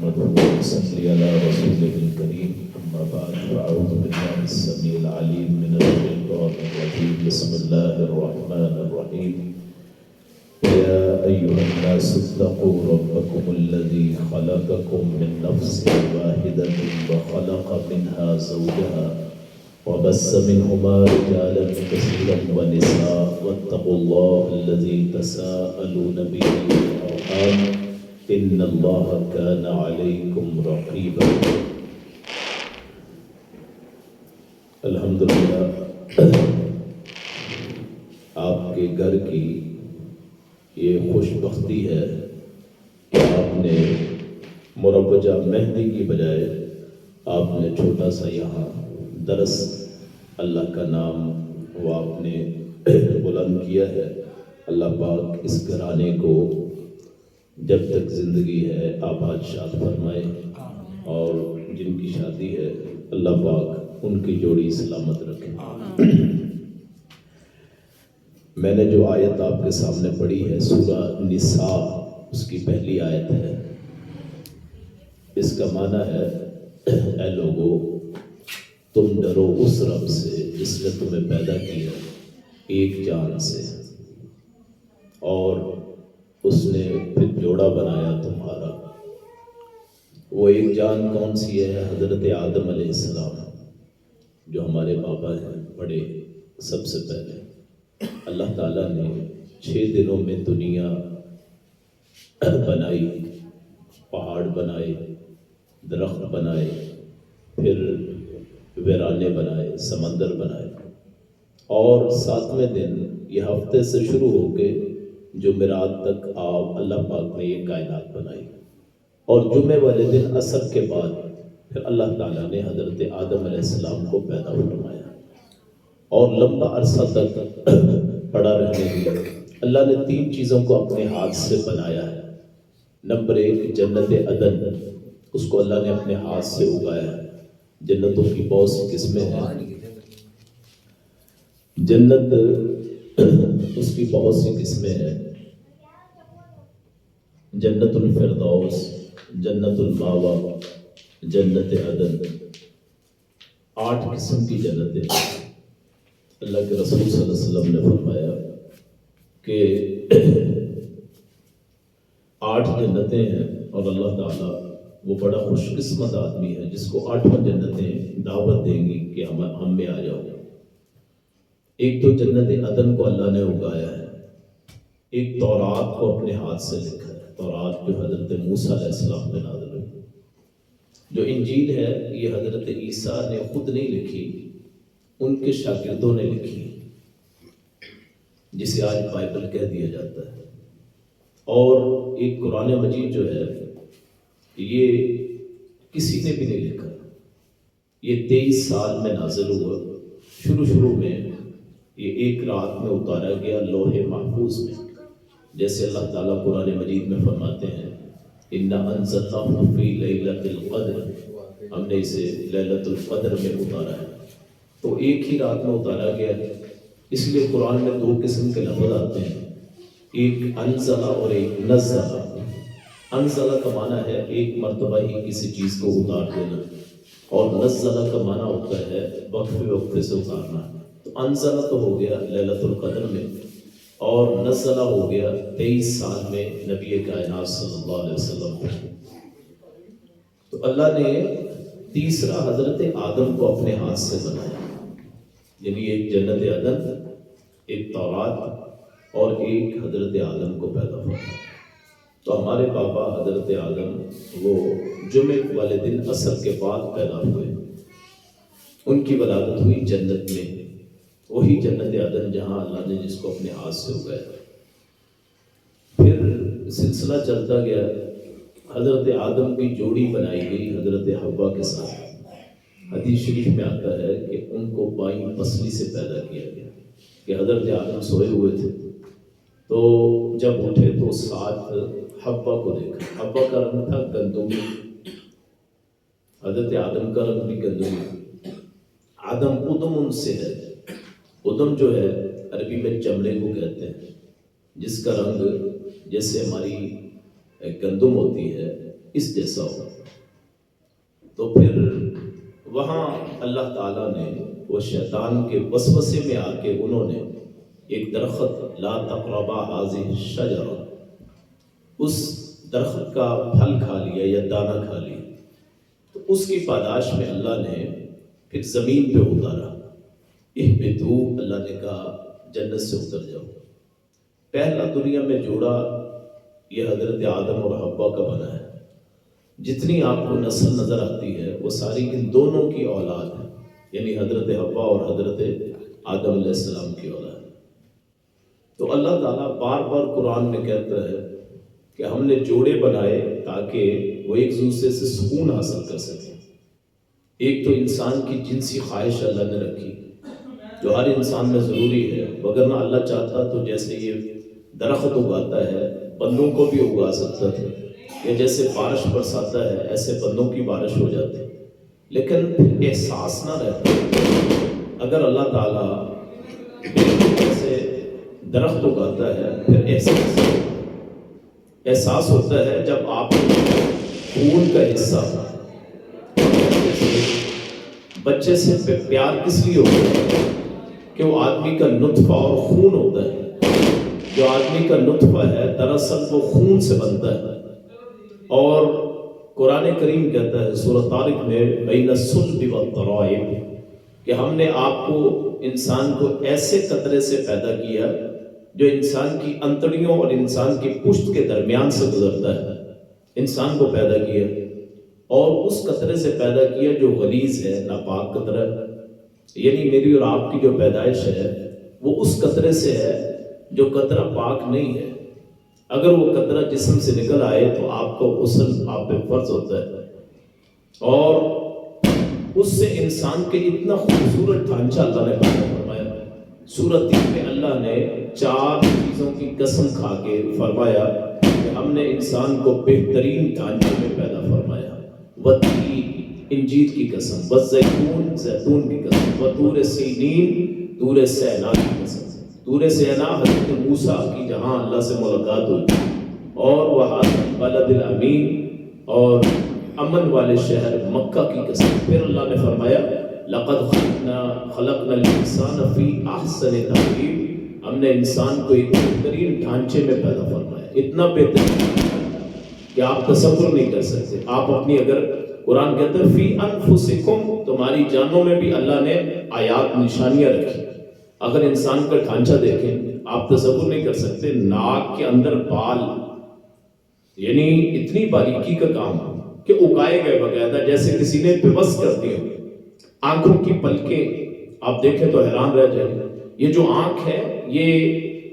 نحمده ونصلي على رسوله الكريم أما بعد فأعوذ بالله السميع العليم من الشيطان الرجيم بسم الله الرحمن الرحيم يا أيها الناس اتقوا ربكم الذي خلقكم من نفس واحدة وخلق منها زوجها وبث منهما رجالا كثيرا ونساء واتقوا الله الذي تساءلون به والأرحام إن الله كان عليكم رقيبا. الحمدللہ آپ کے گھر کی یہ خوش بختی ہے کہ آپ نے مروجہ مہندی کی بجائے آپ نے چھوٹا سا یہاں درس اللہ کا نام وہ آپ نے بلند کیا ہے. اللہ پاک اس گھرانے کو جب تک زندگی ہے آباد شاد فرمائے اور جن کی شادی ہے اللہ پاک ان کی جوڑی سلامت رکھے. میں نے جو آیت آپ کے سامنے پڑھی ہے سورہ نساء اس کی پہلی آیت ہے. اس کا معنی ہے اے لوگو تم ڈرو اس رب سے جس نے تمہیں پیدا کیا ایک جان سے اور اس نے پھر جوڑا بنایا تمہارا. وہ ایک جان کون سی ہے؟ حضرت آدم علیہ السلام جو ہمارے بابا ہیں بڑے. سب سے پہلے اللہ تعالیٰ نے 6 دنوں میں دنیا بنائی، پہاڑ بنائے، درخت بنائے، پھر ویرانے بنائے، سمندر بنائے اور 7ویں دن یہ ہفتے سے شروع ہو کے جمعرات تک آپ اللہ پاک نے یہ کائنات بنائی. اور جمعے والے دن عصر کے بعد پھر اللہ تعالیٰ نے حضرت آدم علیہ السلام کو پیدا فرمایا اور لمبا عرصہ تک پڑا رہنے دیا. اللہ نے 3 چیزوں کو اپنے ہاتھ سے بنایا ہے. نمبر 1 جنت عدن، اس کو اللہ نے اپنے ہاتھ سے اگایا ہے. جنتوں کی بہت سی قسمیں ہیں، جنت اس کی بہت سی قسمیں ہیں. جنت الفردوس، جنت الماوا، جنت عدن، 8 قسم کی جنتیں. اللہ کے رسول صلی اللہ علیہ وسلم نے فرمایا کہ 8 جنتیں ہیں اور اللہ تعالیٰ وہ بڑا خوش قسمت آدمی ہے جس کو 8 جنتیں دعوت دیں گی کہ ہم میں آ جاؤ. ایک تو جنت عدن کو اللہ نے اگایا ہے. ایک تورات کو اپنے ہاتھ سے لکھا ہے. تورات جو حضرت موسیٰ علیہ السلام پہ نازل ہوئی. جو انجیل ہے یہ حضرت عیسیٰ نے خود نہیں لکھی، ان کے شاگردوں نے لکھی، جسے آج بائبل کہہ دیا جاتا ہے. اور ایک قرآن مجید جو ہے یہ کسی نے بھی نہیں لکھا. یہ 23 سال میں نازل ہوا. شروع میں یہ ایک رات میں اتارا گیا لوح محفوظ میں. جیسے اللہ تعالیٰ قرآن مجید میں فرماتے ہیں اِنَّا أَنزَلْنَاهُ فِي لَيْلَةِ الْقَدْرِ، ہم نے اسے لیلۃ القدر میں اتارا ہے. تو ایک ہی رات میں اتارا گیا ہے. اس لیے قرآن میں 2 قسم کے لفظ آتے ہیں، ایک انزلہ اور ایک نزلہ. انزلہ کا معنی ہے ایک مرتبہ ہی کسی چیز کو اتار دینا، اور نزلہ کا معنی ہوتا ہے وقفے وقفے سے اتارنا. تو انزلہ تو ہو گیا لیلۃ القدر میں، اور نزلہ ہو گیا 23 سال میں نبی کائنات صلی اللہ علیہ وسلم. تو اللہ نے تیسرا حضرت آدم کو اپنے ہاتھ سے بنایا. یعنی ایک جنت عدن، ایک تورات اور ایک حضرت آدم کو پیدا ہوا. تو ہمارے بابا حضرت آدم وہ جمعے والے دن عصر کے بعد پیدا ہوئے. ان کی ولادت ہوئی جنت میں، وہی جنت عدن جہاں اللہ نے جس کو اپنے ہاتھ سے اگایا. پھر سلسلہ چلتا گیا. حضرت آدم کی جوڑی بنائی گئی حضرت حوا کے ساتھ. حدیث شریف میں آتا ہے کہ ان کو بائیں پسلی سے پیدا کیا گیا کہ حضرت آدم سوئے ہوئے تھے تو جب اٹھے تو ساتھ حوا کو دیکھا. حوا کا رنگ تھا گندمی، حضرت آدم کا رنگ بھی گندمی. آدم ادم ان سے ہے. ادم جو ہے عربی میں چمڑے کو کہتے ہیں، جس کا رنگ جیسے ہماری گندم ہوتی ہے اس جیسا ہو. تو پھر وہاں اللہ تعالیٰ نے وہ شیطان کے وسوسے میں آ کے انہوں نے ایک درخت لا تقربا هذه الشجرہ، اس درخت کا پھل کھا لیا یا دانہ کھا لیا. تو اس کی پاداش میں اللہ نے پھر زمین پہ اتارا. اہبطوا، اللہ نے کہا جنت سے اتر جاؤ. پہلا دنیا میں جوڑا یہ حضرت آدم اور حوا کا بنا ہے. جتنی آپ کو نسل نظر آتی ہے وہ ساری ان دونوں کی اولاد ہے، یعنی حضرت حوا اور حضرت آدم علیہ السلام کی اولاد. تو اللہ تعالیٰ بار بار قرآن میں کہتا ہے کہ ہم نے جوڑے بنائے تاکہ وہ ایک دوسرے سے سکون حاصل کر سکیں. ایک تو انسان کی جنسی خواہش اللہ نے رکھی جو ہر انسان میں ضروری ہے، وگرنہ اللہ چاہتا تو جیسے یہ درخت اگاتا ہے بندوں کو بھی اگا سکتا تھا، یا جیسے بارش برساتا ہے ایسے بندوں کی بارش ہو جاتی. لیکن پھر احساس نہ رہتا. اگر اللہ تعالیٰ جیسے درخت اگاتا ہے پھر احساس ہوتا ہے جب آپ خون کا حصہ بچے سے پیار کس لیے ہوتا ہے کہ وہ آدمی کا نطفہ اور خون ہوتا ہے. جو آدمی کا نطفہ ہے دراصل وہ خون سے بنتا ہے. اور قرآن کریم کہتا ہے سورۃ طارق میں بین الصلب والترائب کہ ہم نے آپ کو انسان کو ایسے قطرے سے پیدا کیا جو انسان کی انتڑیوں اور انسان کی پشت کے درمیان سے گزرتا ہے. انسان کو پیدا کیا اور اس قطرے سے پیدا کیا جو غلیظ ہے، ناپاک قطرہ. یعنی میری اور آپ کی جو پیدائش ہے وہ اس قطرے سے ہے جو قطرہ پاک نہیں ہے. اگر وہ قطرہ جسم سے نکل آئے تو آپ کو غسل آپ پہ فرض ہوتا ہے. اور اس سے انسان کے اتنا خوبصورت ڈھانچہ اللہ نے پیدا فرمایا. سورۃ تین میں اللہ نے 4 چیزوں کی قسم کھا کے فرمایا کہ ہم نے انسان کو بہترین ڈھانچے میں پیدا فرمایا. والتین، انجیر کی قسم، والزیتون، زیتون کی قسم، وطور سینین، طور سینا کی قسم. طور سینا حضرت موسیٰ کی جہاں اللہ سے ملاقات ہوئی، اور وہذا البلد الامین، اور امن والے شہر مکہ کی قسم. پھر اللہ نے فرمایا لقد خلقنا الانسان فی احسن تقویم، ہم نے انسان کو ایک بہترین ڈھانچے میں پیدا فرمایا. اتنا بہترین کہ آپ تصور نہیں کر سکتے. آپ اپنی اگر قرآن کہتا ہے فی انفسکم، تمہاری جانوں میں بھی اللہ نے آیات نشانیاں رکھی. اگر انسان کا ڈھانچہ دیکھیں آپ تصور نہیں کر سکتے. ناک کے اندر بال، یعنی اتنی باریکی کا کام کہ اگائے گئے باقاعدہ جیسے کسی نے پیوست کر دیا. آنکھوں کی پلکیں آپ دیکھیں تو حیران رہ جائیں. یہ جو آنکھ ہے یہ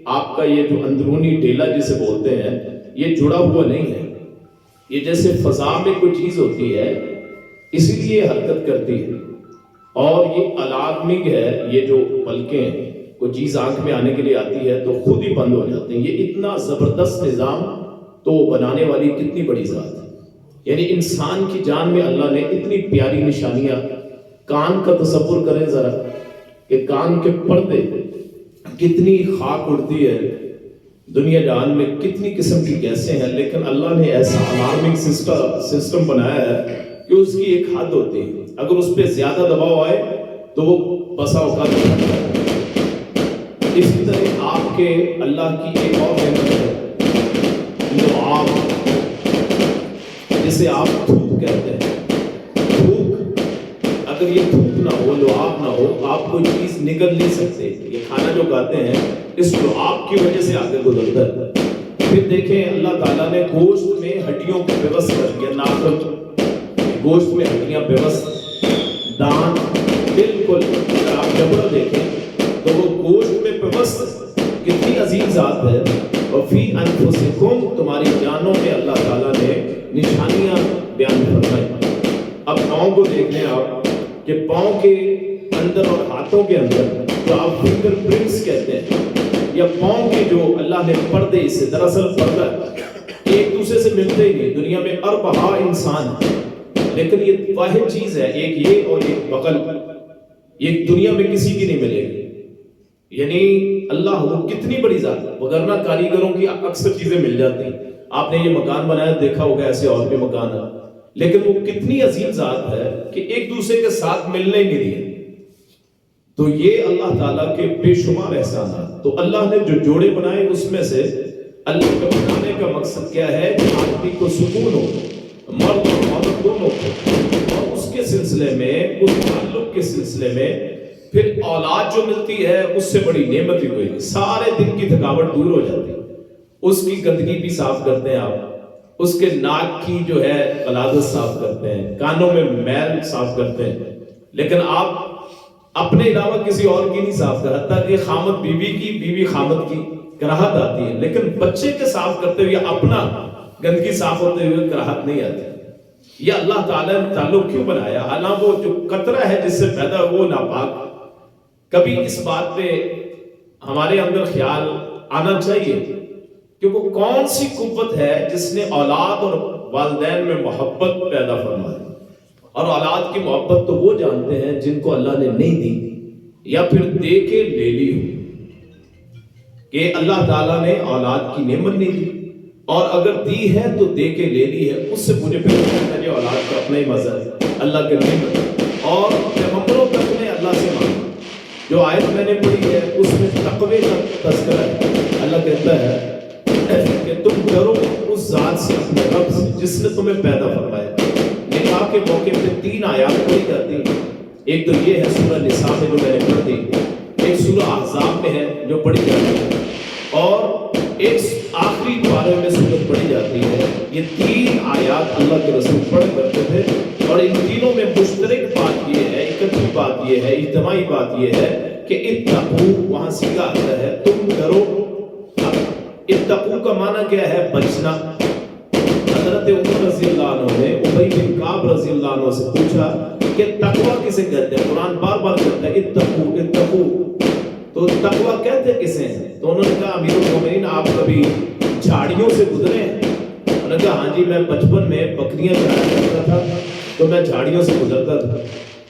آپ کا یہ جو اندرونی ڈیلا جسے بولتے ہیں یہ جڑا ہوا نہیں ہے. یہ جیسے فضا میں کوئی چیز ہوتی ہے اسی لیے حرکت کرتی ہے. اور یہ الادمگ ہے، یہ جو پلکیں کوئی چیز آنکھ میں آنے کے لیے آتی ہے تو خود ہی بند ہو جاتے ہیں. یہ اتنا زبردست نظام تو بنانے والی کتنی بڑی ذات ہے. یعنی انسان کی جان میں اللہ نے اتنی پیاری نشانیاں. کان کا تصور کریں ذرا کہ کان کے پردے کتنی خاک اڑتی ہے دنیا جہان میں، کتنی قسم کی گیسیں ہیں، لیکن اللہ نے ایسا الارمنگ سسٹم بنایا ہے کہ اس کی ایک حد ہوتی ہے. اگر اس پہ زیادہ دباؤ آئے تو وہ بسا اوقات ہے. اسی طرح آپ کے اللہ کی ایک اور نعمت ہے لعاب، جسے آپ تھوک کہتے ہیں. تھوک، اگر یہ تھوک نہ ہو، لعاب نہ ہو، آپ کوئی چیز نگل نہیں سکتے. یہ کھانا جو کھاتے ہیں اس لعاب کی وجہ سے آگے گزرتا ہے. پھر دیکھیں اللہ تعالیٰ نے گوشت میں ہڈیوں کو پیوست کر دیا. ناخن، گوشت میں ہڈیاں پیوست، دان بالکل. اگر آپ جبڑا دیکھیں تو وہ گوشت میں پیوست. کتنی عظیم ذات ہے. اور فی انفسکم، تمہاری جانوں میں اللہ تعالیٰ نے نشانیاں بیان فرمائی. اب پاؤں کو دیکھ لیں آپ کہ پاؤں کے اندر اور ہاتھوں کے اندر جو آپ فنگر پرنٹس کہتے ہیں یا پاؤں کے جو اللہ نے پردے، اس سے دراصل پردہ ایک دوسرے سے ملتے ہی نہیں. دنیا میں اربعہ انسان ہیں لیکن یہ واحد چیز ہے، ایک یہ اور ایک بغل. یہ دنیا میں کسی کی نہیں ملے گی. یعنی اللہ وہ کتنی بڑی ذات ہے، وگرنہ کاریگروں کی اکثر چیزیں مل جاتی ہیں. آپ نے یہ مکان بنایا، دیکھا ہوگا ایسے اور بھی مکان ہے، لیکن وہ کتنی عظیم ذات ہے کہ ایک دوسرے کے ساتھ ملنے ہی نہیں دیے. تو یہ اللہ تعالیٰ کے بے شمار احسانات. تو اللہ نے جو جوڑے بنائے اس میں سے اللہ کے بنانے کا مقصد کیا ہے کہ آدمی کو سکون ہو، مرد اور عورت دونوں کو، اور اس کے سلسلے میں، اس تعلق کے سلسلے میں پھر اولاد جو ملتی ہے اس سے بڑی نعمت ہی کوئی نہیں. سارے دن کی تھکاوٹ دور ہو جاتی ہے. اس کی گندگی بھی صاف کرتے ہیں آپ، اس کے ناک کی جو ہے قلادت صاف کرتے ہیں، کانوں میں میل صاف کرتے ہیں، لیکن آپ اپنے علاوہ کسی اور کی نہیں صاف کر. حتیٰ کہ خامد بیوی کی، بیوی خامد کی کراہت آتی ہے، لیکن بچے کے صاف کرتے ہوئے اپنا گندگی صاف ہوتے ہوئے کراہت نہیں آتی. یہ اللہ تعالیٰ نے تعلق کیوں بنایا؟ حالانکہ وہ جو قطرہ ہے جس سے پیدا وہ ناپاک. کبھی اس بات پہ ہمارے اندر خیال آنا چاہیے کہ وہ کون سی قوت ہے جس نے اولاد اور والدین میں محبت پیدا فرمائی. اور اولاد کی محبت تو وہ جانتے ہیں جن کو اللہ نے نہیں دی یا پھر دے کے لے لی ہو. کہ اللہ تعالیٰ نے اولاد کی نعمت نہیں دی، اور اگر دی ہے تو دے کے لے لی ہے. اس سے مجھے پھر کہتا ہے اولاد کا اپنا ہی مزہ ہے، اللہ کے نعمت. اور پیغمبروں تک نے اللہ سے مانگا. جو آیت میں نے پڑھی ہے اس میں تقوی کا تذکرہ ہے. اللہ کہتا ہے کہ تم ڈرو اس ذات سے، اپنے رب سے جس نے تمہیں پیدا فرمایا. نکاح کے موقع پہ 3 آیات پڑھی جاتی ہیں. ایک تو یہ ہے سورہ نساء میں جو میں نے پڑھ دی، ایک سورہ احزاب میں ہے جو پڑھی جاتی ہے، اور ایک آخری پارے میں سورت پڑھی جاتی ہے. یہ 3 آیات اللہ کے رسول پڑھ کرتے تھے، اور ان تینوں میں مشترک بات یہ ہے، اکٹھی بات یہ ہے، اجتماعی بات یہ ہے کہ اتقو، وہاں سیدھا آتا ہے تم ڈرو. اتقو کا معنی کیا ہے؟ بچنا. حضرت عمر رضی اللہ عنہ نے ابی بن کعب رضی اللہ عنہ سے پوچھا کہ تقوی کسے کہتے ہیں؟ قرآن بار بار کہتا ہے اتقو اتقو، تو تقوی کہتے کسے ہیں؟ تو انہوں نے کہا امیر المومنین آپ کبھی جھاڑیوں سے گزرے ہیں؟ انہوں نے کہا ہاں جی، میں بچپن میں بکریاں چرایا کرتا تھا تو میں جھاڑیوں سے گزرتا تھا.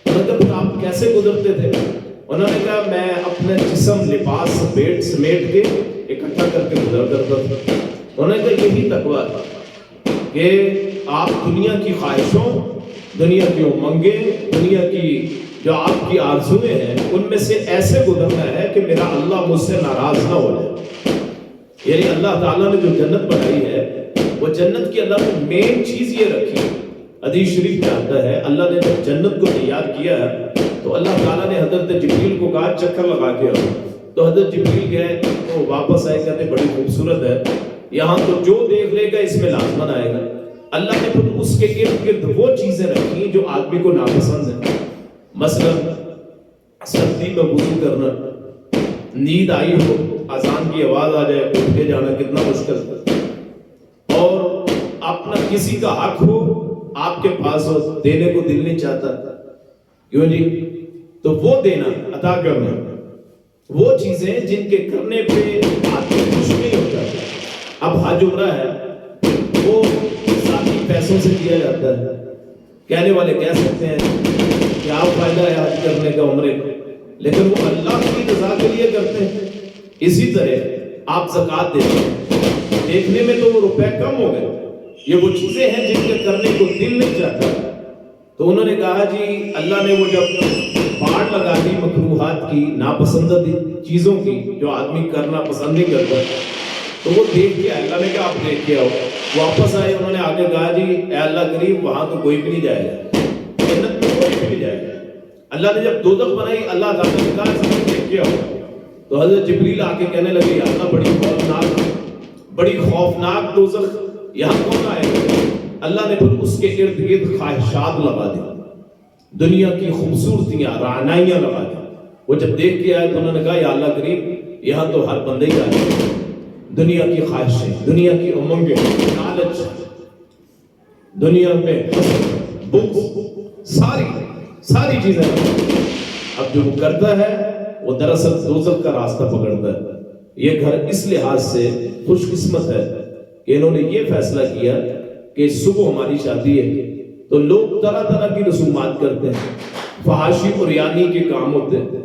انہوں نے کہا پھر آپ کیسے گزرتے تھے؟ انہوں نے کہا میں اپنے جسم لباس سمیٹ کے اکٹھا کر کے گزر کرتا تھا. انہوں نے کہا یہی تقوی ہے کہ آپ دنیا کی خواہشوں، دنیا کی امنگیں، دنیا کی جو آپ کی آرزویں ہیں ان میں سے ایسے گزرنا ہے کہ میرا اللہ مجھ سے ناراض نہ ہو جائے. یعنی اللہ تعالیٰ نے جو جنت بنائی ہے وہ جنت کی اللہ نے مین چیز یہ رکھی. حدیث شریف میں آتا ہے اللہ نے جب جنت کو تیار کیا ہے تو اللہ تعالیٰ نے حضرت جبریل کو کہا چکر لگا کے آؤ. تو حضرت جبریل گئے تو واپس آئے، کہتے بڑی خوبصورت ہے، یہاں تو جو دیکھ لے گا اس میں لازمن آئے گا. اللہ نے پھر اس کے ارد گرد وہ چیزیں رکھی جو آدمی کو ناپسند ہیں. مثلا سردی میں وضو کرنا، نیند آئی ہو، اذان کی آواز آ جائے، اٹھ کے جانا کتنا مشکل ہے، اور اپنا کسی کا حق ہو آپ کے پاس ہو، دینے کو دل نہیں چاہتا، کیوں جی؟ تو وہ دینا، عطا کرنا، وہ چیزیں جن کے کرنے پہ آدمی خوش نہیں ہو جاتا. اب حج عمرہ ہے وہ ذاتی پیسوں سے کیا جاتا ہے. کہنے والے کہہ سکتے ہیں کیا فائدہ ہے حج کرنے کا، عمرے کا، لیکن وہ اللہ کی رضا کے لیے کرتے ہیں. اسی طرح آپ زکوٰۃ دیتے ہیں، دیکھنے میں تو وہ روپے کم ہو گئے، یہ وہ چیزیں ہیں جن کے کرنے کو دل نہیں چاہتا. تو انہوں نے کہا جی اللہ نے وہ جب باڑ لگا دی مکروہات کی، ناپسندیدہ چیزوں کی جو آدمی کرنا پسند نہیں کرتا، تو وہ دیکھ کے اللہ نے کہا آپ دیکھ کے آؤ. واپس آئے، انہوں نے آگے کہا جی اے اللہ کریم وہاں تو کوئی بھی نہیں جائے گا، جنت میں کوئی بھی نہیں جائے گا. اللہ نے جب دوزخ بنائی اللہ تعالیٰ نے کہا دیکھ کے آؤ. تو حضرت جبریل آ کے کہنے لگے یا اللہ بڑی خوفناک دوزخ، یہاں کون آئے گا؟ اللہ نے پھر اس کے ارد گرد خواہشات لگا دی، دنیا کی خوبصورتیاں، رعنائیاں لگا دی. وہ جب دیکھ کے آئے تو انہوں نے کہا یا اللہ کریم یہاں تو ہر بندے ہی آئے، دنیا کی خواہشیں، دنیا کی امنگیں، لالچ، دنیا میں بغض، ساری چیزیں. اب جو وہ کرتا ہے وہ دراصل دوزخ کا راستہ پکڑتا ہے. یہ گھر اس لحاظ سے خوش قسمت ہے کہ انہوں نے یہ فیصلہ کیا کہ صبح ہماری شادی ہے تو لوگ طرح طرح کی رسومات کرتے ہیں، فحاشی اور ریانی کے کام ہوتے ہیں،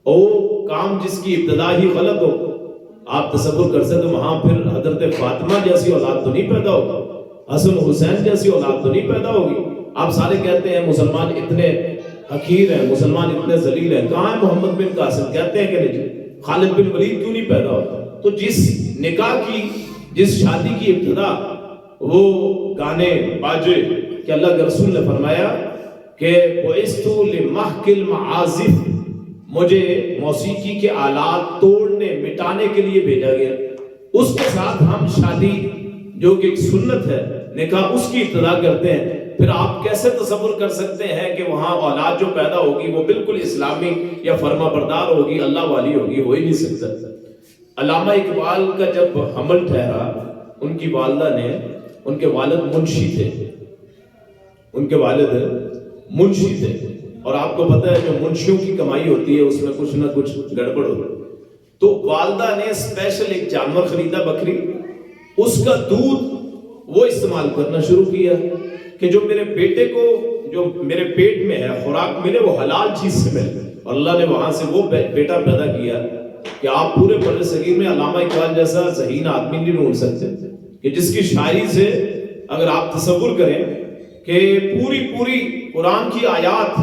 اور کام جس کی ابتدا ہی غلط ہو آپ تصور کر سکتے وہاں پھر حضرت فاطمہ جیسی اولاد تو نہیں پیدا ہوگی، حسن حسین جیسی اولاد تو نہیں پیدا ہوگی. آپ سارے کہتے ہیں مسلمان اتنے حقیر ہیں، مسلمان اتنے ذلیل ہیں، کہاں ہے محمد بن قاسم؟ کہتے ہیں کہ نہیں. خالد بن ولید کیوں نہیں پیدا ہوتا؟ تو جس نکاح کی، جس شادی کی ابتدا وہ گانے باجے کہ اللہ کے رسول نے فرمایا کہ بعثت لمحق المعازف، مجھے موسیقی کے آلات توڑنے مٹانے کے لیے بھیجا گیا. اس کے ساتھ ہم شادی جو کہ ایک سنت ہے نکاح، اس کی ابتدا کرتے ہیں. پھر آپ کیسے تصور کر سکتے ہیں کہ وہاں اولاد جو پیدا ہوگی وہ بالکل اسلامی یا فرما بردار ہوگی، اللہ والی ہوگی؟ ہو ہی نہیں سکتا. علامہ اقبال کا جب حمل ٹھہرا، ان کی والدہ نے، ان کے والد منشی تھے، ان کے والد منشی تھے، اور آپ کو پتہ ہے جو منشیوں کی کمائی ہوتی ہے اس میں کچھ نہ کچھ گڑبڑ ہوتی ہے. تو والدہ نے اسپیشل ایک جانور خریدا، بکری، اس کا دودھ وہ استعمال کرنا شروع کیا کہ جو میرے بیٹے کو جو میرے پیٹ میں ہے خوراک ملے وہ حلال چیز سے ملے. اور اللہ نے وہاں سے وہ بیٹا پیدا کیا کہ آپ پورے بر صغیر میں علامہ اقبال جیسا ذہین آدمی نہیں ڈھونڈ سکتے کہ جس کی شاعری سے اگر آپ تصور کریں کہ پوری قرآن کی آیات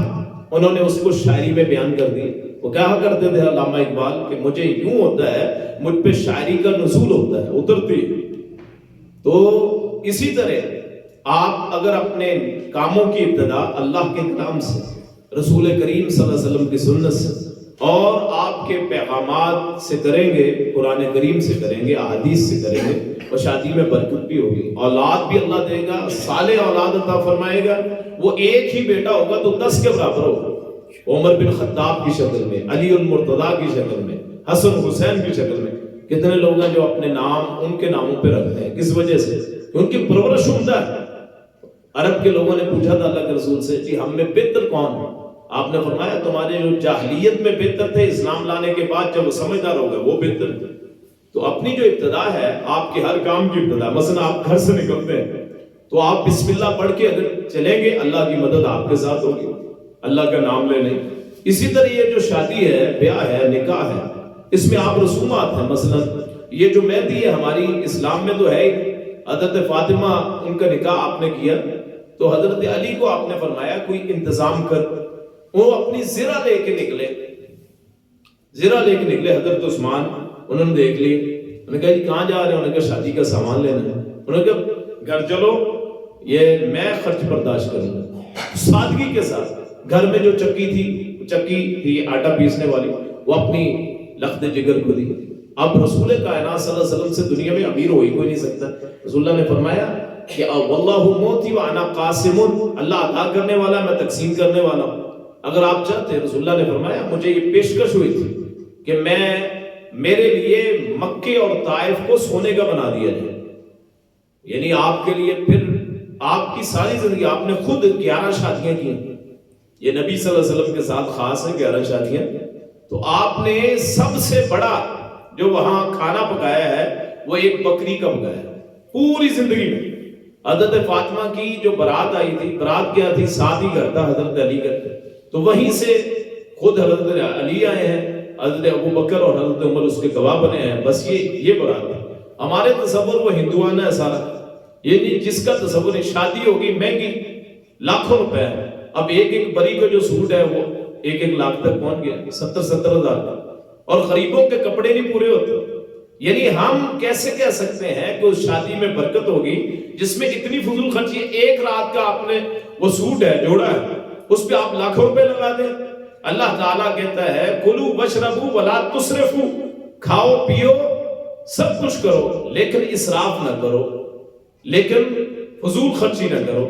انہوں نے اس کو شاعری میں بیان کر دی. وہ کہا کرتے تھے علامہ اقبال کہ مجھے یوں ہوتا ہے، مجھ پہ شاعری کا نزول ہوتا ہے، اترتی. تو اسی طرح آپ اگر اپنے کاموں کی ابتدا اللہ کے کلام سے، رسول کریم صلی اللہ علیہ وسلم کی سنت سے اور آپ کے پیغامات سے کریں گے، قرآن کریم سے کریں گے، احادیث سے کریں گے، اور شادی میں برکت بھی ہوگی، اولاد بھی اللہ دے گا، صالح اولاد عطا فرمائے گا. وہ ایک ہی بیٹا ہوگا تو 10 کے برابر ہوگا. عمر بن خطاب کی شکل میں، علی المرتضیٰ کی شکل میں، حسن حسین کی شکل میں. کتنے لوگ ہیں جو اپنے نام ان کے ناموں پہ رکھتے ہیں، کس وجہ سے؟ کہ ان کی پرورش عمدہ ہے. عرب کے لوگوں نے پوچھا تھا اللہ کے رسول سے کہ ہم میں بہتر کون ہے؟ آپ نے فرمایا تمہارے جو جاہلیت میں بہتر تھے، اسلام لانے کے بعد جب وہ سمجھدار ہو گئے وہ بہتر تھے. تو اپنی جو ابتدا ہے آپ کے ہر کام کی ابتدا، مثلا آپ گھر سے نکلتے ہیں تو آپ بسم اللہ پڑھ کے اگر چلیں گے اللہ کی مدد آپ کے ساتھ ہوگی، اللہ کا نام لے لیں. اسی طرح یہ جو شادی ہے، بیاہ ہے، نکاح ہے، اس میں آپ رسومات ہیں. مثلا یہ جو مہندی ہے ہماری اسلام میں تو ہے ہی. حضرت فاطمہ ان کا نکاح آپ نے کیا تو حضرت علی کو آپ نے فرمایا کوئی انتظام کر. وہ اپنی زرہ لے کے نکلے، زرہ لے کے نکلے. حضرت عثمان انہوں نے دیکھ لی، انہوں نے کہا جی کہاں جا رہے ہیں؟ انہوں نے کہا شادی کا سامان لینا ہے. انہوں نے کہا گھر چلو، یہ میں خرچ برداشت کروں گا. سادگی کے ساتھ گھر میں جو چکی تھی آٹا پیسنے والی، وہ اپنی لخت جگر کو دی. اب رسول کائنات صلی اللہ علیہ وسلم سے دنیا میں امیر ہو ہی کوئی نہیں سکتا. رسول اللہ نے فرمایا کہ واللہ موتی وانا قاسم، اللہ عطا کرنے والا، میں تقسیم کرنے والا ہوں. اگر آپ چاہتے ہیں، رسول اللہ نے فرمایا مجھے یہ پیشکش ہوئی تھی کہ میرے لیے مکے اور طائف کو سونے کا بنا دیا جائے، یعنی آپ کے لیے. پھر آپ کی ساری زندگی آپ نے خود 11 شادیاں کی، یہ نبی صلی اللہ علیہ وسلم کے ساتھ خاص ہے 11 شادیاں. تو آپ نے سب سے بڑا جو وہاں کھانا پکایا ہے وہ ایک بکری کا پکایا ہے پوری زندگی میں. حضرت فاطمہ کی جو برات آئی تھی، برات کیا تھی؟ ساتھ ہی گھر تھا حضرت علی کا، تو وہیں سے خود حضرت علی آئے ہیں، حضرت ابو بکر اور حضرت عمر اس کے گواہ بنے ہیں. بس یہ برات ہے. ہمارے تصور وہ ہندوانہ ہے سارا، یہ نہیں جس کا تصور ہے. شادی ہوگی مہنگی، لاکھوں روپے ہے. اب ایک بری کا جو سوٹ ہے وہ 1 لاکھ تک پہنچ گیا، 70 ہزار کا. اور غریبوں کے کپڑے نہیں پورے ہوتے. یعنی ہم کیسے کہہ سکتے ہیں کہ اس شادی میں برکت ہوگی جس میں اتنی فضول خرچی؟ 1 رات کا آپ نے وہ سوٹ ہے جوڑا ہے، اس پہ آپ لاکھوں روپے لگا دیں. اللہ تعالیٰ کہتا ہے کلوا واشربوا ولا تسرفوا، کھاؤ پیو سب کچھ کرو لیکن اسراف نہ کرو، لیکن فضول خرچی نہ کرو.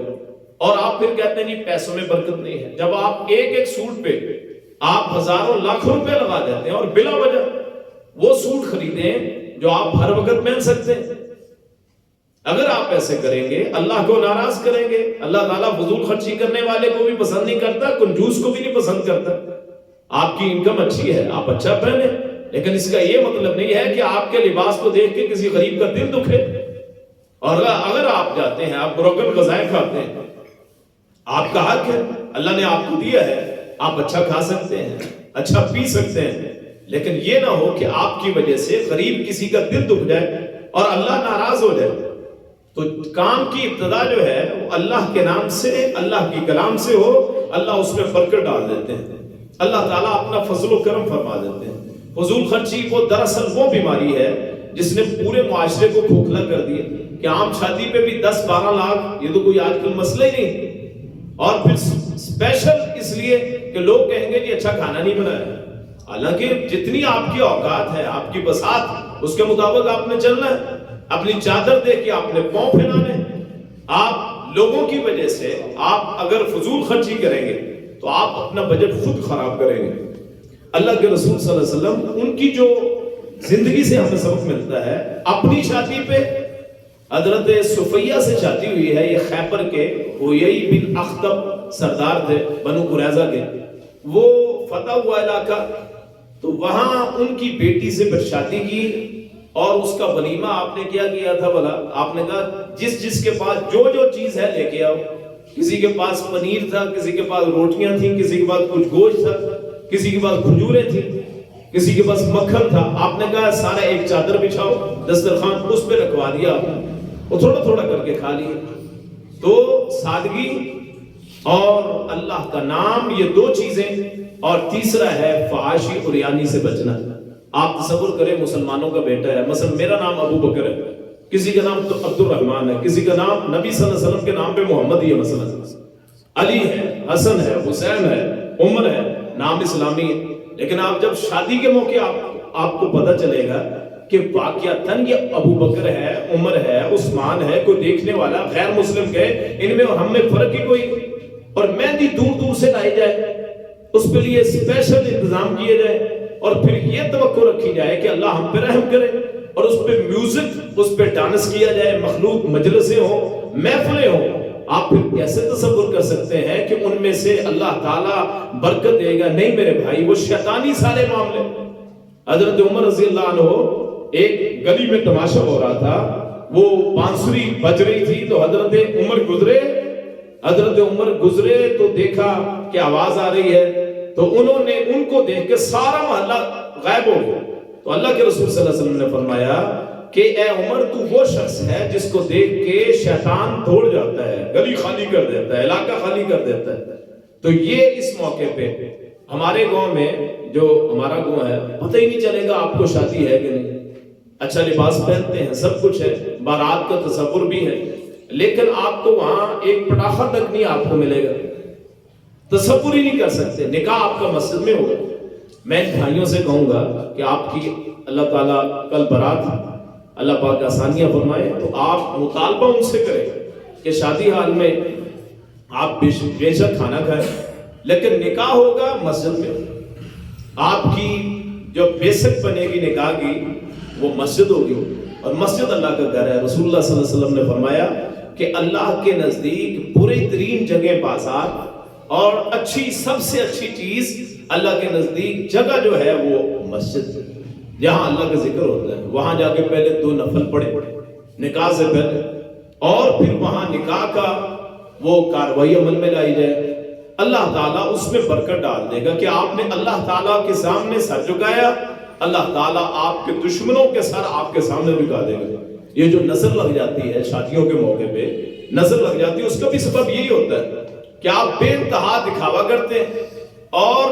اور آپ پھر کہتے ہیں نہیں پیسوں میں برکت نہیں ہے. جب آپ ایک سوٹ پہ آپ ہزاروں لاکھوں روپے لگا دیتے ہیں اور بلا وجہ وہ سوٹ خریدیں جو آپ ہر وقت پہن سکتے ہیں. اگر آپ ایسے کریں گے اللہ کو ناراض کریں گے. اللہ تعالیٰ فضول خرچی کرنے والے کو بھی پسند نہیں کرتا، کنجوس کو بھی نہیں پسند کرتا. آپ کی انکم اچھی ہے، آپ اچھا پہنیں، لیکن اس کا یہ مطلب نہیں ہے کہ آپ کے لباس کو دیکھ کے کسی غریب کا دل دکھے. اور اگر آپ جاتے ہیں، آپ بروکن غذائیں کھاتے ہیں، آپ کا حق ہے، اللہ نے آپ کو دیا ہے، آپ اچھا کھا سکتے ہیں، اچھا پی سکتے ہیں، لیکن یہ نہ ہو کہ آپ کی وجہ سے غریب کسی کا دل دکھ جائے اور اللہ ناراض ہو جائے. تو کام کی ابتدا جو ہے وہ اللہ کے نام سے، اللہ کی کلام سے ہو. اللہ اس میں برکت ڈال دیتے ہیں، اللہ تعالیٰ اپنا فضل و کرم فرما دیتے ہیں. فضول خرچی وہ دراصل وہ بیماری ہے جس نے پورے معاشرے کو کھوکھلا کر دیا کہ عام شادی پہ بھی 10-12 لاکھ یہ تو کوئی آج کل مسئلہ ہی نہیں. اور پھر اسپیشل اس لیے کہ لوگ کہیں گے کہ اچھا کھانا نہیں بنایا. حالانکہ جتنی آپ کی اوقات ہے، آپ کی بساط، اس کے مطابق آپ نے چلنا ہے. اپنی چادر دے کے آپ نے پاؤں پھیلانے. آپ لوگوں کی وجہ سے آپ اگر فضول خرچی کریں گے تو آپ اپنا بجٹ خود خراب کریں گے. اللہ کے رسول صلی اللہ علیہ وسلم ان کی جو زندگی سے ہمیں سبق ملتا ہے. اپنی شادی پہ حضرت صفیہ سے شادی ہوئی ہے، یہ خیبر کے حیی بن اخطب سردار تھے بنو قریظہ کے. وہ فتح ہوا علاقہ، تو وہاں ان کی بیٹی سے پھر شادی کی اور اس کا ولیمہ آپ نے کیا کیا تھا بھلا؟ آپ نے کہا جس کے پاس جو چیز ہے لے کے آؤ. کسی کے پاس پنیر تھا، کسی کے پاس روٹیاں تھیں، کسی کے پاس کچھ گوشت تھا، کسی کے پاس کھجوریں تھیں، کسی کے پاس مکھن تھا. آپ نے کہا سارا ایک چادر بچھاؤ، دسترخوان اس پہ رکھوا دیا. وہ تھوڑا تھوڑا کر کے کھا لیے. تو سادگی اور اللہ کا نام، یہ دو چیزیں. اور تیسرا ہے فحاشی اور یعنی سے بچنا. آپ تصور کریں مسلمانوں کا بیٹا ہے، مثلا میرا نام ابو بکر ہے، کسی کا نام تو عبد الرحمن ہے، کسی کا نام نبی صلی اللہ علیہ وسلم کے نام پہ محمد ہی ہے، مثلا علی ہے، حسن ہے، حسین ہے، عمر ہے، نام اسلامی ہے. لیکن آپ جب شادی کے موقع آپ کو پتہ چلے گا کہ واقعتاً یہ ابو بکر ہے، عمر ہے، عثمان ہے، کوئی دیکھنے والا غیر مسلم کے ان میں اور ہم میں فرق ہی کوئی. اور مہندی دور دور سے لائی جائے، اس کے لیے اسپیشل انتظام کیے جائے، اور پھر یہ توقع رکھی جائے کہ اللہ ہم پہ رحم کرے، اور اس پہ میوزک، اس پہ ڈانس کیا جائے، مخلوق مجلسیں ہوں، محفلیں ہوں. آپ پھر کیسے تصور کر سکتے ہیں کہ ان میں سے اللہ تعالیٰ برکت دے گا؟ نہیں میرے بھائی، وہ شیطانی سارے معاملے. حضرت عمر رضی اللہ عنہ ایک گلی میں تماشا ہو رہا تھا، وہ بانسری بج رہی تھی، تو حضرت عمر گزرے تو دیکھا کہ آواز آ رہی ہے، تو انہوں نے ان کو دیکھ کے سارا محلہ غائب ہو گیا. تو اللہ کے رسول صلی اللہ علیہ وسلم نے فرمایا کہ اے عمر، تو وہ شخص ہے جس کو دیکھ کے شیطان دوڑ جاتا ہے، گلی خالی کر دیتا ہے، علاقہ خالی کر دیتا ہے. تو یہ اس موقع پہ ہمارے گاؤں میں، جو ہمارا گاؤں ہے، پتہ ہی نہیں چلے گا آپ کو شادی ہے کہ نہیں. اچھا لباس پہنتے ہیں، سب کچھ ہے، بارات کا تصور بھی ہے، لیکن آپ کو وہاں ایک پٹاخہ تک نہیں آپ کو ملے گا. تصور ہی نہیں کر سکتے. نکاح آپ کا مسجد میں ہوگا. میں بھائیوں سے کہوں گا کہ آپ کی اللہ تعالیٰ کل برات، اللہ پاک آسانیاں فرمائے، تو آپ مطالبہ ان سے کریں کہ شادی حال میں آپ بے شک کھانا کھائیں، لیکن نکاح ہوگا مسجد میں. آپ کی جو بیسک بنے گی نکاح کی وہ مسجد ہوگی، اور مسجد اللہ کا گھر ہے. رسول اللہ صلی اللہ علیہ وسلم نے فرمایا کہ اللہ کے نزدیک بری ترین جگہ بازار، اور اچھی، سب سے اچھی چیز اللہ کے نزدیک جگہ جو ہے وہ مسجد، جہاں اللہ کا ذکر ہوتا ہے. وہاں جا کے پہلے 2 نفل پڑھے نکاح سے پہلے، اور پھر وہاں نکاح کا وہ کاروائی عمل میں لائی جائے. اللہ تعالیٰ اس میں برکت ڈال دے گا کہ آپ نے اللہ تعالیٰ کے سامنے سر جھکایا، اللہ تعالیٰ آپ کے دشمنوں کے سر آپ کے سامنے جھکا دے گا. یہ جو نظر لگ جاتی ہے شادیوں کے موقع پہ، نظر لگ جاتی ہے، اس کا بھی سبب یہی ہوتا ہے کہ آپ بے انتہا دکھاوا کرتے ہیں اور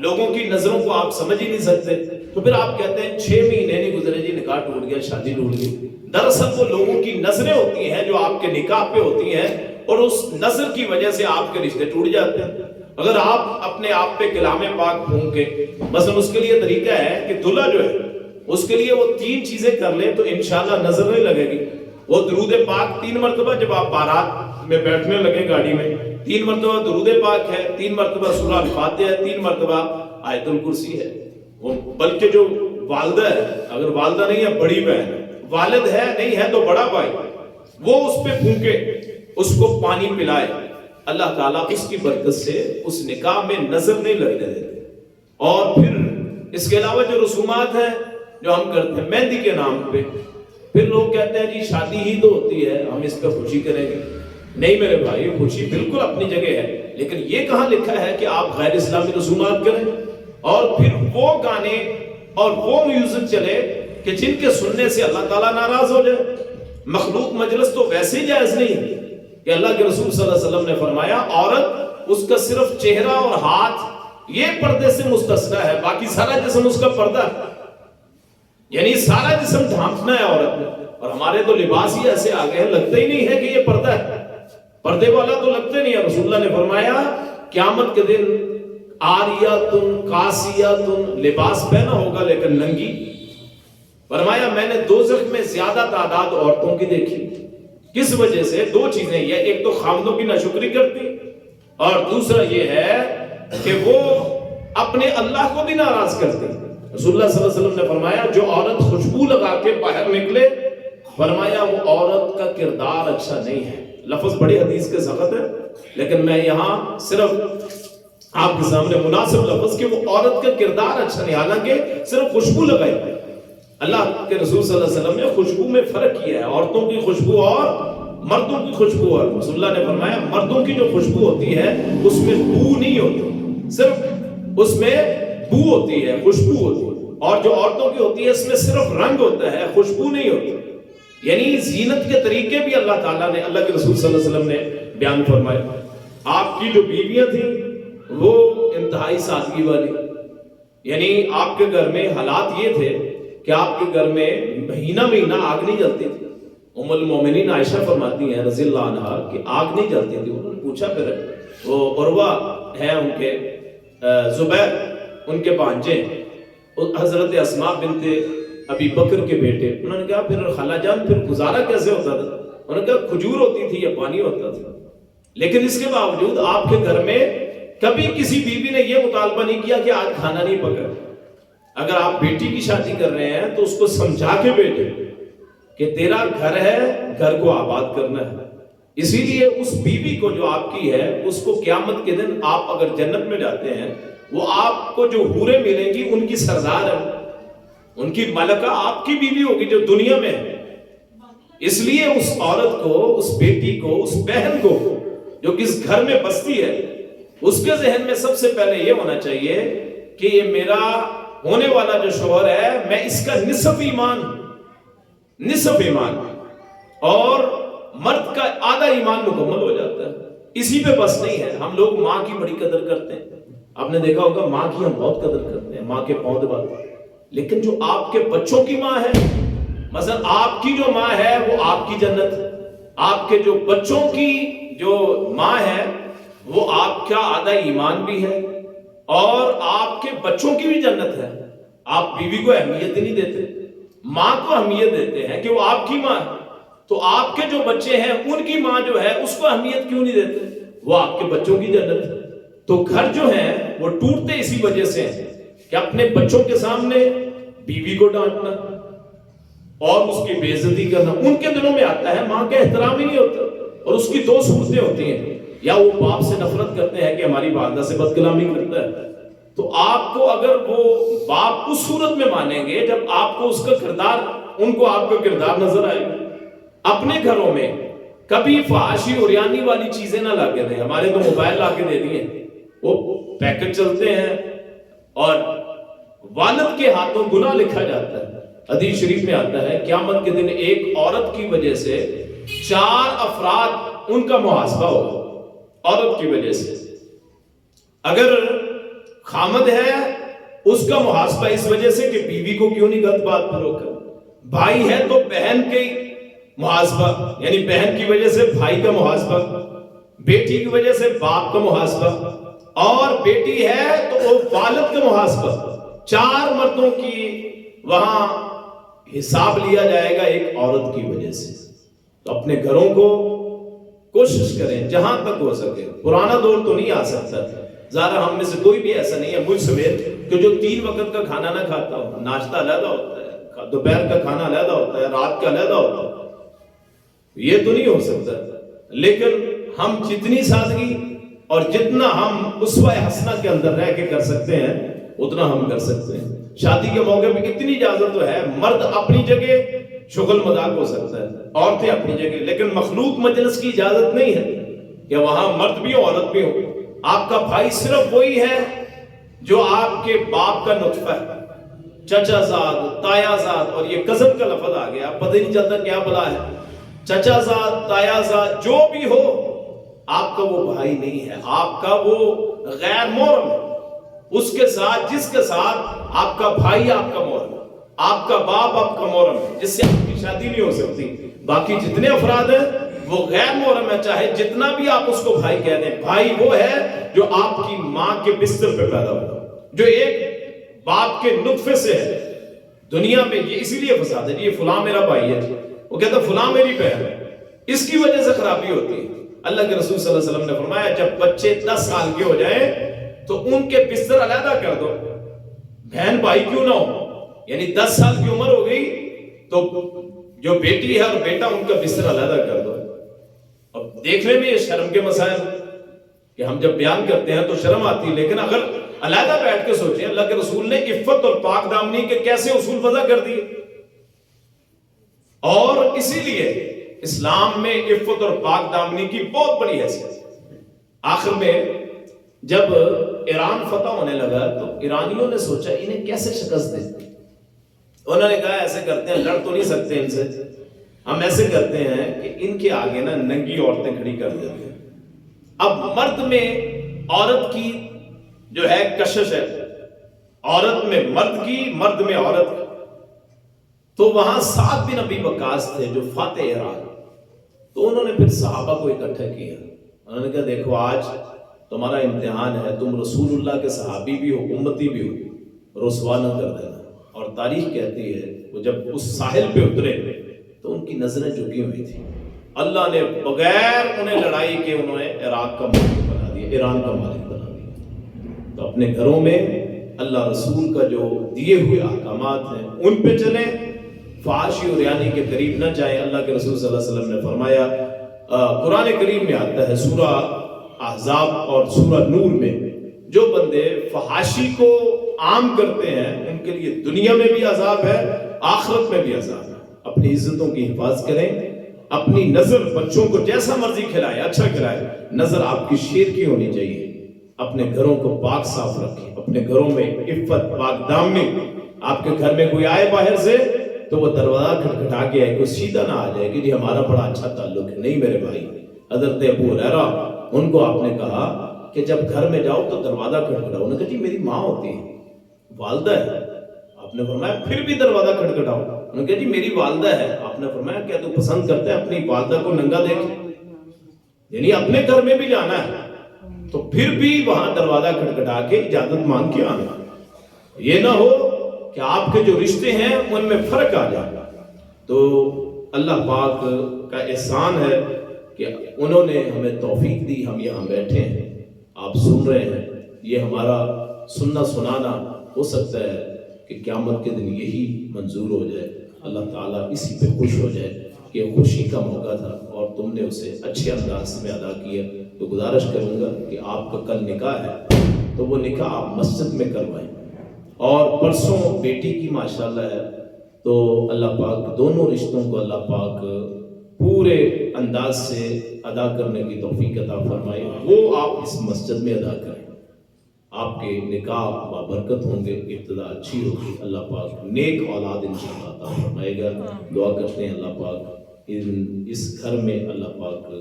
لوگوں کی نظروں کو آپ سمجھ ہی نہیں سکتے. تو پھر آپ کہتے ہیں 6 مہینے نہیں گزرے جی نکاح ٹوٹ گیا، شادی ٹوٹ گئی. دراصل وہ لوگوں کی نظریں ہوتی ہیں جو آپ کے نکاح پہ ہوتی ہیں، اور اس نظر کی وجہ سے آپ کے رشتے ٹوٹ جاتے ہیں. اگر آپ اپنے آپ پہ کلام پاک پھونک کے، مثلا اس کے لیے طریقہ ہے کہ دلہا جو ہے اس کے لیے وہ 3 چیزیں کر لے تو انشاءاللہ نظر نہیں لگے گی. وہ درود پاک 3 مرتبہ، جب آپ بارات میں بیٹھنے لگے گاڑی میں، 3 مرتبہ درود پاک ہے، 3 مرتبہ سورہ الفاتحہ ہے، 3 مرتبہ آیت الکرسی ہے. وہ بلکہ جو والدہ ہے، اگر والدہ نہیں ہے بڑی بہن، والد ہے نہیں ہے تو بڑا بھائی، وہ اس پہ پھونکے، اس کو پانی پلائے، اللہ تعالیٰ اس کی برکت سے اس نکاح میں نظر نہیں لگنے دیتے. اور پھر اس کے علاوہ جو رسومات ہیں جو ہم کرتے ہیں مہندی کے نام پہ، پھر لوگ کہتے ہیں جی شادی ہی تو ہوتی ہے، ہم اس پہ خوشی کریں گے. نہیں میرے بھائی، خوشی بالکل اپنی جگہ ہے، لیکن یہ کہاں لکھا ہے کہ آپ غیر اسلامی رسومات کریں. اور پھر وہ گانے اور وہ میوزک چلے کہ جن کے سننے سے اللہ تعالیٰ ناراض ہو جائے. مخلوق مجلس تو ویسے ہی جائز نہیں کہ اللہ کے رسول صلی اللہ علیہ وسلم نے فرمایا عورت اس کا صرف چہرہ اور ہاتھ یہ پردے سے مستثنی ہے، باقی سارا جسم اس کا پردہ ہے. یعنی سارا جسم ڈھانپنا ہے عورت نے. اور ہمارے تو لباس ہی ایسے آ گئے ہیں لگتا ہی نہیں ہے کہ یہ پردہ ہے، پردے والا تو لگتے نہیں ہے. رسول اللہ نے فرمایا قیامت کے دن آریاتن کاسیاتن، لباس پہنا ہوگا لیکن ننگی. فرمایا میں نے دوزخ میں زیادہ تعداد عورتوں کی دیکھی. کس وجہ سے؟ دو چیزیں، یہ ایک تو خاوندوں کی ناشکری کرتی اور دوسرا یہ ہے کہ وہ اپنے اللہ کو بھی ناراض کرتی. رسول اللہ صلی اللہ علیہ وسلم نے فرمایا جو عورت خوشبو لگا کے باہر نکلے، فرمایا وہ عورت کا کردار اچھا نہیں ہے. لفظ بڑی حدیث کے سخت ہے لیکن میں یہاں صرف آپ کے سامنے مناسب لفظ کہ وہ عورت کا کردار اچھا نہیں، حالانکہ صرف خوشبو لگائی. اللہ کے رسول صلی اللہ علیہ وسلم نے خوشبو میں فرق کیا ہے، عورتوں کی خوشبو اور مردوں کی خوشبو. اور رسول اللہ نے فرمایا مردوں کی جو خوشبو ہوتی ہے اس میں بو نہیں ہوتی، صرف اس میں بو ہوتی ہے، خوشبو ہوتی ہے. اور جو عورتوں کی ہوتی ہے اس میں صرف رنگ ہوتا ہے، خوشبو نہیں ہوتی. یعنی زینت کے طریقے بھی اللہ تعالیٰ نے، اللہ کے رسول صلی اللہ علیہ وسلم نے بیان فرمائے. آپ کی جو بیویاں تھیں وہ انتہائی سادگی والی، یعنی آپ کے گھر میں حالات یہ تھے کہ آپ کے گھر میں مہینہ مہینہ آگ نہیں جلتی تھی. ام المومنین عائشہ فرماتی ہیں رضی اللہ عنہا کہ آگ نہیں جلتی تھی. انہوں نے پوچھا پھر وہ عروہ ہیں ان کے زبیر ان کے بھانجے حضرت اسماء بنت ابی بکر کے بیٹے، انہوں نے کہا پھر خالہ جان پھر گزارا کیسے ہوتا تھا؟ انہوں نے کہا کھجور ہوتی تھی یا پانی ہوتا تھا. لیکن اس کے باوجود آپ کے گھر میں کبھی کسی بیوی نے یہ مطالبہ نہیں کیا کہ آج کھانا نہیں پکا. اگر آپ بیٹی کی شادی کر رہے ہیں تو اس کو سمجھا کے بیٹے کہ تیرا گھر ہے، گھر کو آباد کرنا ہے. اسی لیے اس بیوی کو جو آپ کی ہے اس کو قیامت کے دن آپ اگر جنت میں جاتے ہیں وہ آپ کو جو حوریں ملیں گی ان کی سردار ہے، ان کی ملکہ آپ کی بیوی ہوگی جو دنیا میں ہے. اس لیے اس عورت کو، اس بیٹی کو، اس بہن کو جو کس گھر میں بستی ہے اس کے ذہن میں سب سے پہلے یہ ہونا چاہیے کہ یہ میرا ہونے والا جو شوہر ہے میں اس کا نصف ایمان اور مرد کا آدھا ایمان مکمل ہو جاتا ہے. اسی پہ بس نہیں ہے. ہم لوگ ماں کی بڑی قدر کرتے ہیں، آپ نے دیکھا ہوگا ماں کی ہم بہت قدر کرتے ہیں، ماں کے پاؤں دباتے ہیں. لیکن جو آپ کے بچوں کی ماں ہے، مثلا آپ کی جو ماں ہے وہ آپ کی جنت ہے، آپ کے جو بچوں کی جو ماں ہے وہ آپ کا آدھا ایمان بھی ہے اور آپ کے بچوں کی بھی جنت ہے. آپ بیوی کو اہمیت ہی نہیں دیتے، ماں کو اہمیت دیتے ہیں کہ وہ آپ کی ماں ہے. تو آپ کے جو بچے ہیں ان کی ماں جو ہے اس کو اہمیت کیوں نہیں دیتے؟ وہ آپ کے بچوں کی جنت ہے. تو گھر جو ہیں وہ ٹوٹتے اسی وجہ سے ہیں کہ اپنے بچوں کے سامنے بیوی کو ڈانٹنا اور اس کی بے عزتی کرنا. ان کے دلوں میں آتا ہے ماں کا احترام ہی نہیں ہوتا. اور اس کی دو صورتیں ہوتی ہیں، یا وہ باپ سے نفرت کرتے ہیں کہ ہماری والدہ سے بد کلامی کرتا ہے. تو آپ کو اگر وہ باپ اس صورت میں مانیں گے جب آپ کو اس کا کردار، ان کو آپ کا کردار نظر آئے گا. اپنے گھروں میں کبھی فحاشی اور یانی والی چیزیں نہ لا کے دیں. ہمارے تو موبائل لا کے دے دیے، وہ پیکٹ چلتے ہیں اور والد کے ہاتھوں گناہ لکھا جاتا ہے. حدیث شریف میں آتا ہے قیامت کے دن ایک عورت کی وجہ سے 4 افراد ان کا محاسبہ ہوگا عورت کی وجہ سے. اگر خامد ہے اس کا محاسبہ اس وجہ سے کہ بیوی کو کیوں نہیں غلط بات پر روکا. بھائی ہے تو بہن کے محاسبہ، یعنی بہن کی وجہ سے بھائی کا محاسبہ، بیٹی کی وجہ سے باپ کا محاسبہ، اور بیٹی ہے تو وہ والد کا محاسبہ. 4 مردوں کی وہاں حساب لیا جائے گا ایک عورت کی وجہ سے. تو اپنے گھروں کو کوشش کریں جہاں تک ہو سکے. پرانا دور تو نہیں آ سکتا، ذرا ہم میں سے کوئی بھی ایسا نہیں ہے مجھ سمیت کہ جو 3 وقت کا کھانا نہ کھاتا ہو. ناشتہ علیحدہ ہوتا ہے، دوپہر کا کھانا علیحدہ ہوتا ہے، رات کا علیحدہ ہوتا ہے. یہ تو نہیں ہو سکتا. لیکن ہم جتنی سادگی اور جتنا ہم اسوہ حسنہ کے اندر رہ کے کر سکتے ہیں اتنا ہم کر سکتے ہیں. شادی کے موقع پہ اتنی اجازت تو ہے، مرد اپنی جگہ شغل مذاق ہو سکتا ہے، عورتیں اپنی جگہ، لیکن مخلوق مجلس کی اجازت نہیں ہے کہ وہاں مرد بھی ہو عورت بھی ہو. آپ کا بھائی صرف وہی ہے جو آپ کے باپ کا نطفہ ہے، چچا زاد، تایا زاد، اور یہ کزن کا لفظ آ گیا، پتہ نہیں چلتا کیا بلا ہے، چچا زاد، تایا زاد، جو بھی ہو آپ کا وہ بھائی نہیں ہے، آپ کا وہ غیر محرم ہے، اس کے ساتھ جس کے ساتھ آپ کا بھائی آپ کا محرم ہے، آپ کا باپ آپ کا محرم ہے، جس سے آپ کی شادی نہیں ہو سکتی، باقی جتنے افراد ہیں وہ غیر محرم ہے، چاہے جتنا بھی آپ اس کو بھائی کہہ دیں، بھائی وہ ہے جو آپ کی ماں کے بستر پہ پیدا ہوا، جو ایک باپ کے نطفے سے ہے دنیا میں، یہ اسی لیے فساد ہے، یہ فلاں میرا بھائی ہے، وہ کہتا فلاں میری بہن ہے، اس کی وجہ سے خرابی ہوتی ہے۔ اللہ کے رسول صلی اللہ علیہ وسلم نے فرمایا جب بچے 10 سال کے ہو جائیں تو ان کے بستر علیحدہ کر دو، بہن بھائی کیوں نہ ہو، یعنی 10 سال کی عمر ہو گئی تو جو بیٹی ہے اور بیٹا ان کا بستر علیحدہ کر دو۔ اب دیکھنے میں یہ شرم کے مسائل کہ ہم جب بیان کرتے ہیں تو شرم آتی ہے، لیکن اگر علیحدہ بیٹھ کے سوچیں اللہ کے رسول نے عفت اور پاک دامنی کے کیسے اصول وضع کر دیے، اور اسی لیے اسلام میں عفت اور پاک دامنی کی بہت بڑی حیثیت ہے۔ آخر میں جب ایران فتح ہونے لگا تو ایرانیوں نے سوچا انہیں کیسے شکست دیں، انہوں نے کہا ایسے کرتے ہیں، لڑ تو نہیں سکتے ان سے، ہم ایسے کرتے ہیں کہ ان کے آگے نا ننگی عورتیں کھڑی کر دیتے ہیں۔ اب مرد میں عورت کی جو ہے کشش ہے، عورت میں مرد کی، مرد میں عورت کی، تو وہاں سعد بن ابی وقاص تھے جو فاتح ایران، تو انہوں نے پھر صحابہ کو اکٹھا کیا، انہوں نے کہا دیکھو آج تمہارا امتحان ہے، تم رسول اللہ کے صحابی بھی ہو، امتی بھی ہو، رسوا نہ کر دینا۔ اور تاریخ کہتی ہے وہ جب اس ساحل پہ اترے تو ان کی نظریں جھکی ہوئی تھی، اللہ نے بغیر انہیں لڑائی کے انہوں نے عراق کا مالک بنا دیا، ایران کا مالک بنا دیا۔ تو اپنے گھروں میں اللہ رسول کا جو دیے ہوئے احکامات ہیں ان پہ چلیں، فحاشی اور ریانی کے قریب نہ جائیں۔ اللہ کے رسول صلی اللہ علیہ وسلم نے فرمایا، قرآن کریم میں آتا ہے سورہ احزاب اور سورہ نور میں، جو بندے فحاشی کو عام کرتے ہیں ان کے لیے دنیا میں بھی عذاب ہے، آخرت میں بھی عذاب ہے۔ اپنی عزتوں کی حفاظت کریں، اپنی نظر بچوں کو جیسا مرضی کھلائے، اچھا کھلائے، نظر آپ کی شیر کی ہونی چاہیے۔ اپنے گھروں کو پاک صاف رکھیں، اپنے گھروں میں عفت، پاک دامنی۔ آپ کے گھر میں کوئی آئے باہر سے تو وہ دروازہ کھٹکھٹا کے آئے، کوئی سیدھا نہ آ جائے کہ جی ہمارا بڑا اچھا تعلق ہے، نہیں میرے بھائی۔ حضرت ابو ہریرہ ان کو آپ نے کہا کہ جب گھر میں جاؤ تو دروازہ کھٹکھٹاؤ، انہوں نے کہا جی میری ماں ہوتی ہے، والدہ ہے، آپ نے فرمایا پھر بھی دروازہ کھٹکھٹاؤ، انہوں نے کہا جی میری والدہ ہے، آپ نے فرمایا کیا تو پسند کرتا ہے اپنی والدہ کو ننگا دیکھ، یعنی اپنے گھر میں بھی جانا ہے تو پھر بھی وہاں دروازہ کھٹکھٹا کے اجازت مانگ کے آنا، یہ نہ ہو کہ آپ کے جو رشتے ہیں ان میں فرق آ جائے۔ تو اللہ پاک کا احسان ہے کہ انہوں نے ہمیں توفیق دی، ہم یہاں بیٹھے ہیں، آپ سن رہے ہیں، یہ ہمارا سننا سنانا ہو سکتا ہے کہ قیامت کے دن یہی منظور ہو جائے، اللہ تعالیٰ اسی پہ خوش ہو جائے کہ خوشی کا موقع تھا اور تم نے اسے اچھے انداز میں ادا کیا۔ تو گزارش کروں گا کہ آپ کا کل نکاح ہے تو وہ نکاح آپ مسجد میں کروائیں، اور پرسوں بیٹی کی ماشاءاللہ ہے، تو اللہ پاک دونوں رشتوں کو اللہ پاک پورے انداز سے ادا کرنے کی توفیق عطا فرمائے، وہ آپ اس مسجد میں ادا کریں، آپ کے نکاح بابرکت ہوں گے، ابتدا اچھی ہوگی، اللہ پاک نیک اولاد انشاءاللہ عطا فرمائے گا۔ دعا کرتے ہیں اللہ پاک اس گھر میں اللہ پاک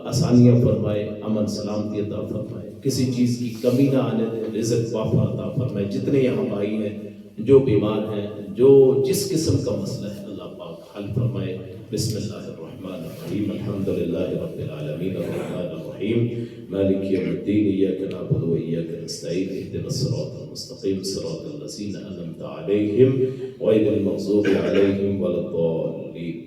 آسانیاں فرمائے، امن سلامتی عطا فرمائے، کسی چیز کی کمی نہ آنے دے، رزق وافر عطا فرمائے۔ جتنے یہاں بھائی ہیں جو بیمار ہیں، جو جس قسم کا مسئلہ ہے اللہ پاک حل فرمائے۔ بسم اللہ الرحمن الرحیم، الحمد للہ رب العالمین الرحمن الرحیم مالک یوم الدین، ایاک نعبد و ایاک نستعین، اہدنا الصراط المستقیم صراط الذین انعمت علیہم غیر المغضوب علیہم ولا الضالین۔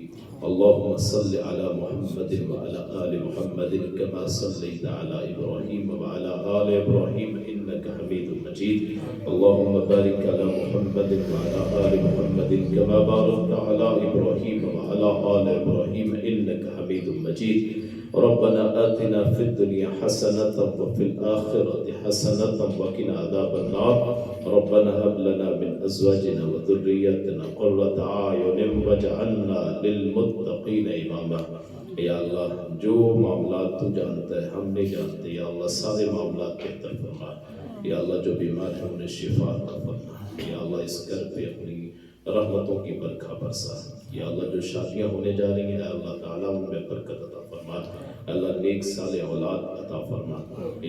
اللهم صل على محمد وعلى آل محمد كما صليت على إبراهيم وعلى آل إبراهيم إنك حميد مجيد۔ اللهم بارك على محمد وعلى آل محمد كما باركت على إبراهيم وعلى آل إبراهيم إنك حميد مجيد۔ ربنا آتنا في الدنيا حسنة وفي الآخرة حسنة وقنا عذاب النار۔ ربنا هب لنا من أزواجنا وذرياتنا قرة أعين واجعلنا للمتقين إماما۔ یا اللہ جو معاملات تو جانتا ہے ہم نہیں جانتے، یا اللہ سارے معاملات بہتر فرما، یا اللہ جو بیمار ہیں انہیں شفا عطا فرما۔ یا اللہ اس گھر پہ اپنی رحمتوں کی برکھا برسا. یا اللہ جو شادیاں ہونے جا رہی ہیں اللہ تعالیٰ ان میں برکت عطا فرما. اللہ نیک صالح اولاد عطا فرما.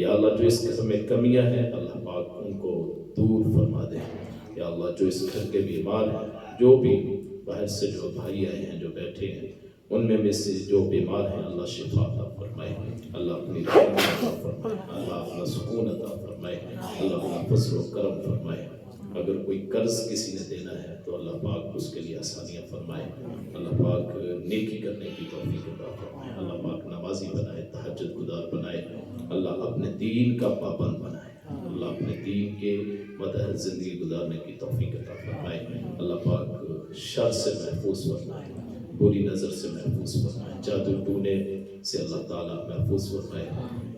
یا اللہ جو اس گھر میں کمیاں ہیں اللہ پاک ان کو دور فرما دے. یا اللہ جو اس گھر کے بیمار ہیں, جو بھی باہر سے جو بھائی آئے ہیں جو بیٹھے ہیں ان میں سے جو بیمار ہیں اللہ شفا عطا فرمائے. اللہ اپنی رحمت عطا فرمائے. اللہ اپنا سکون عطا فرمائے. اللہ اپنا فضل و کرم فرمائے. اگر کوئی قرض کسی نے دینا ہے تو اللہ پاک اس کے لیے آسانیاں فرمائے. اللہ پاک نیکی کرنے کی توفیق عطا فرمائے. اللہ پاک نمازی بنائے, تہجد گزار بنائے. اللہ اپنے دین کا پابند بنائے. اللہ اپنے دین کے متحد زندگی گزارنے کی توفیق عطا فرمائے. اللہ پاک شر سے محفوظ فرمائے, بری نظر سے محفوظ فرمائے, جادو ٹونے سے اللہ تعالیٰ محفوظ فرمائے,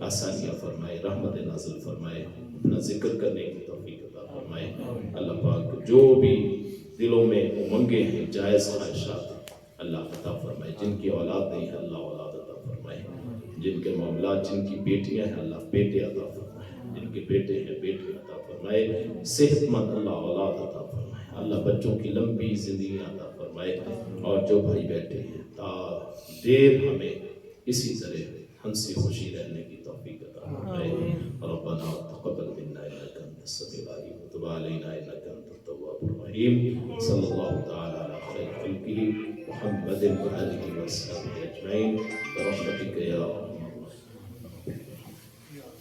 آسانیاں فرمائے, رحمت نازل فرمائے, اپنا ذکر کرنے کی توفیق عطا فرمائے. اللہ پاک جو بھی دلوں میں امنگیں ہیں جائز خواہشات اللہ عطا فرمائے. جن کی اولاد نہیں ہے اللہ اولاد عطا فرمائے. جن کے معاملات, جن کی بیٹیاں ہیں اللہ بیٹے عطا فرمائے. جن کے بیٹے ہیں بیٹے عطا فرمائے. صحت مند اللہ اولاد عطا فرمائے. اللہ بچوں کی لمبی زندگی عطا فرمائے. اور جو بھائی بیٹھے ہیں تا دیر ہمیں اسی طرح ہنسی خوشی رہنے کی توفیق عطا فرمائے. ربنا تقبل منا انك انت السميع العليم وتب علينا انك انت التواب الرحيم. صلى الله تعالى على خير خلقه محمد وآله وصحبه اجمعين برحمتك يا